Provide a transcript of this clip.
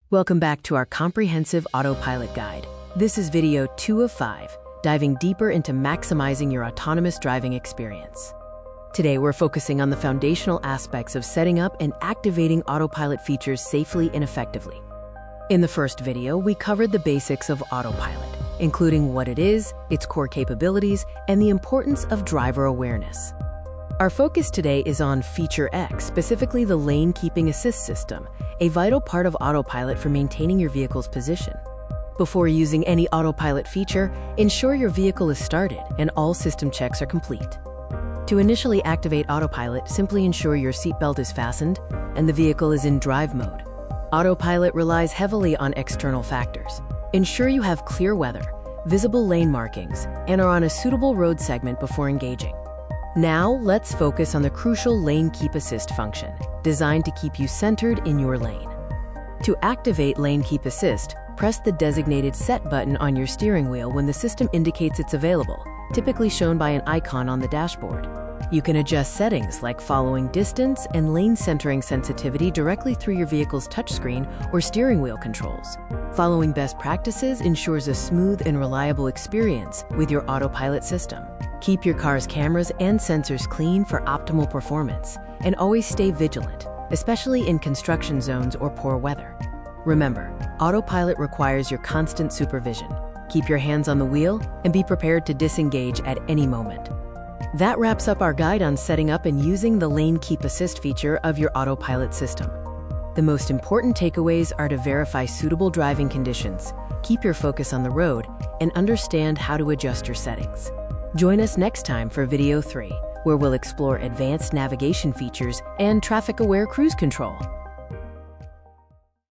Welcome back to our comprehensive autopilot guide. This is video 2 of 5, diving deeper into maximizing your autonomous driving experience. Today, we're focusing on the foundational aspects of setting up and activating autopilot features safely and effectively. In the first video, we covered the basics of autopilot, including what it is, its core capabilities, and the importance of driver awareness. Our focus today is on Feature X, specifically the lane keeping assist system, a vital part of autopilot for maintaining your vehicle's position. Before using any autopilot feature, ensure your vehicle is started and all system checks are complete. To initially activate autopilot, simply ensure your seatbelt is fastened and the vehicle is in drive mode. Autopilot relies heavily on external factors. Ensure you have clear weather, visible lane markings, and are on a suitable road segment before engaging. Now, let's focus on the crucial Lane Keep Assist function, designed to keep you centered in your lane. To activate Lane Keep Assist, press the designated Set button on your steering wheel when the system indicates it's available, typically shown by an icon on the dashboard. You can adjust settings like following distance and lane centering sensitivity directly through your vehicle's touchscreen or steering wheel controls. Following best practices ensures a smooth and reliable experience with your autopilot system. Keep your car's cameras and sensors clean for optimal performance, and always stay vigilant, especially in construction zones or poor weather. Remember, autopilot requires your constant supervision. Keep your hands on the wheel and be prepared to disengage at any moment. That wraps up our guide on setting up and using the Lane Keep Assist feature of your autopilot system. The most important takeaways are to verify suitable driving conditions, keep your focus on the road, and understand how to adjust your settings. Join us next time for video 3, where we'll explore advanced navigation features and traffic-aware cruise control.